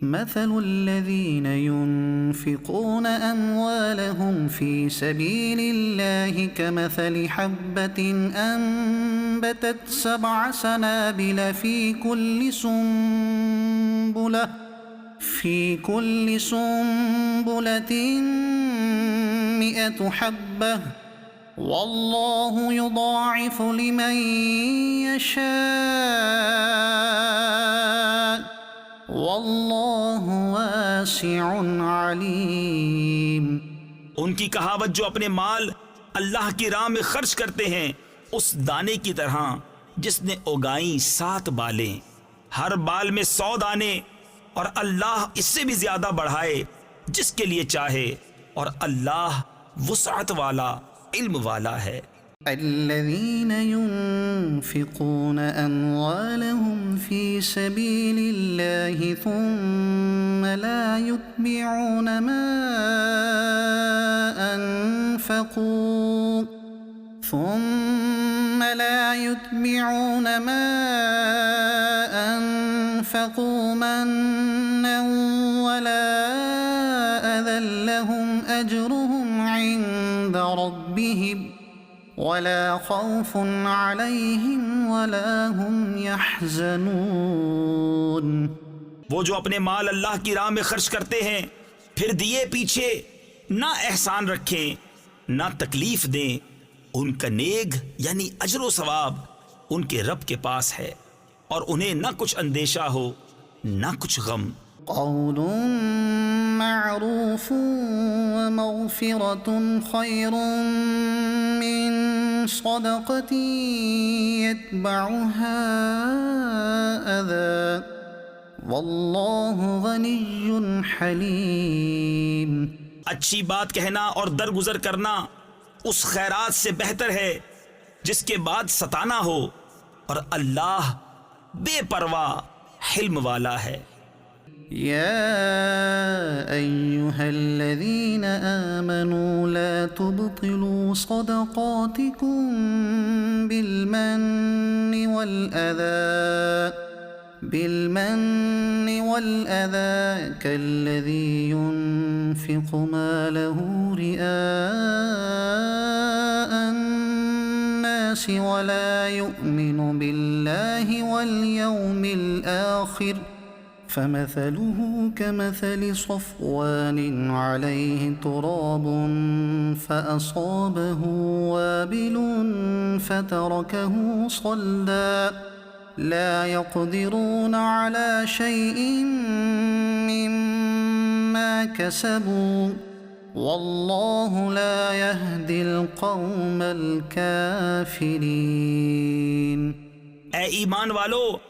مثل الذين ينفقون أموالهم في سبيل الله كمثل حبة أنبتت 7 سنابل في كل سنبلة 100 حبة والله يضاعف لمن يشاء वल्लाहु वासिउन अलीम। उनकी कहावत जो अपने माल अल्लाह की राह में खर्च करते हैं उस दाने की तरह जिसने उगाई 7 बालें, हर बाल में 100 दाने, और अल्लाह इससे भी ज्यादा बढ़ाए जिसके लिए चाहे, और अल्लाह वुसअत वाला, इल्म वाला है। الذين ينفقون أموالهم في سبيل الله ثم لا يتبعون ما أنفقوا منا ولا أذى لهم أجرهم عند ربهم वला खौफुन अलैहिम वला हुम यहज़नून। वो जो अपने माल अल्लाह की राह में खर्च करते हैं फिर दिए पीछे ना एहसान रखें ना तकलीफ दें, उनका नेग यानी अजर सवाब उनके रब के पास है और उन्हें ना कुछ अंदेशा हो ना कुछ गम। क़ौलुन मअरूफ़ुन व मग़फ़िरतुन ख़ैरुन मिन सदक़तिन यतबअुहा अज़ा वल्लाहु गनिय्युन हलीम। अच्छी बात कहना और दरगुजर करना उस खैरात से बेहतर है जिसके बाद सताना हो, और अल्लाह बेपरवाह हिल्म वाला है। या अय्युहल्लज़ीना आमनू ला तुब्तिलू सदक़ातिकुम बिलमन्नि वल्अज़ा कल्लज़ी युनफ़िक़ु मालहु रिआअन-नासि वला यु'मिनु बिल्लाहि वल-यौमिल आखिर فمثله كمثل صفوان عليه تراب فأصابه وابل فتركه صلدا لا يقدرون على شيء مما كسبوا والله لا يهدي القوم الكافرين। ऐ ईमान वालो,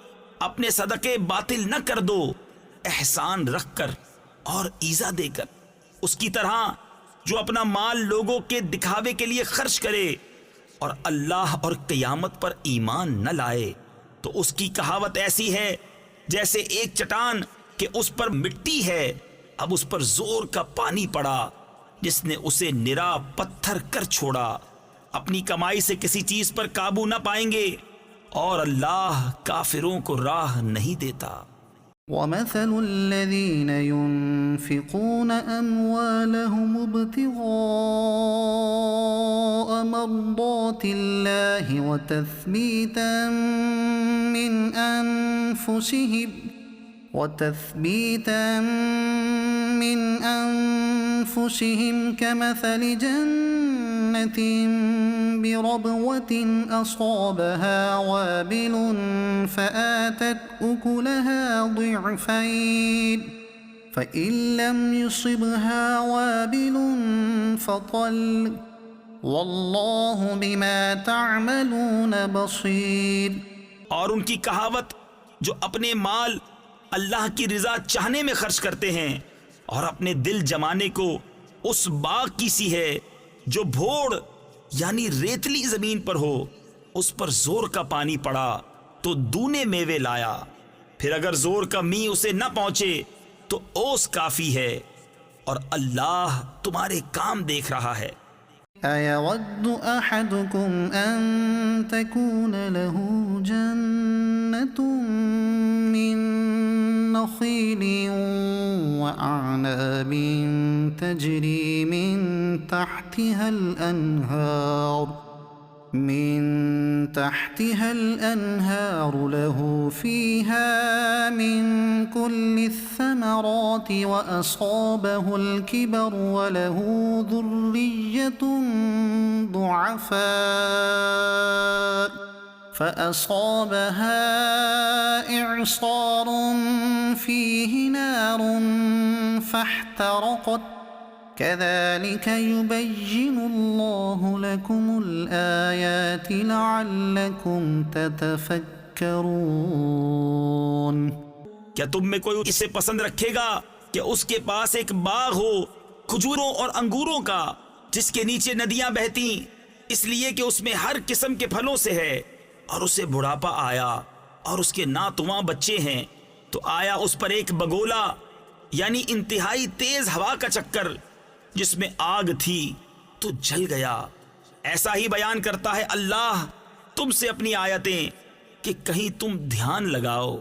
अपने सदके बातिल न कर दो, एहसान रख कर और ईजा देकर, उसकी तरह जो अपना माल लोगों के दिखावे के लिए खर्च करे और अल्लाह और क़यामत पर ईमान न लाए, तो उसकी कहावत ऐसी है जैसे एक चट्टान कि उस पर मिट्टी है, अब उस पर जोर का पानी पड़ा जिसने उसे निरा पत्थर कर छोड़ा। अपनी कमाई से किसी चीज पर काबू न पाएंगे और अल्लाह काफिरों को राह नहीं देता। वमथलुल्लज़ीना युनफ़िक़ून अम्वालहुम इब्तिग़ाअ मर्दातिल्लाहि व तस्बीतन मिन अनफुसिहिम कमथल जन्नतिन بربوة أصابها وابل فآتت أكلها ضعفين فإن لم يصبها وابل فطل والله بما تعملون बसीर। और उनकी कहावत जो अपने माल अल्लाह की रिजा चाहने में खर्च करते हैं और अपने दिल जमाने को उस बाग की सी है जो भोड़ यानी रेतली जमीन पर हो, उस पर जोर का पानी पड़ा तो दूने मेवे लाया, फिर अगर जोर का मी उसे न पहुंचे तो ओस काफी है, और अल्लाह तुम्हारे काम देख रहा है। अयवद्दु अहदुकुम अन तकून लहू जन्नतुम मिन ونخيل وأعناب تجري من تحتها الأنهار له فيها من كل الثمرات وأصابه الكبر وله ذرية ضعفاء فأصابها إعصار فيه نار فاحترقت كذلك يبين الله لكم الآيات لعلكم تتفكرون। क्या तुम में कोई इसे पसंद रखेगा कि उसके पास एक बाग हो खजूरों और अंगूरों का, जिसके नीचे नदियां बहती, इसलिए कि उसमें हर किस्म के फलों से है, और उसे बुढ़ापा आया और उसके नातुआ बच्चे हैं, तो आया उस पर एक बगोला यानी इंतहाई तेज हवा का चक्कर, जिसमें आग थी तो जल गया। ऐसा ही बयान करता है अल्लाह तुमसे अपनी आयतें कि कहीं तुम ध्यान लगाओ।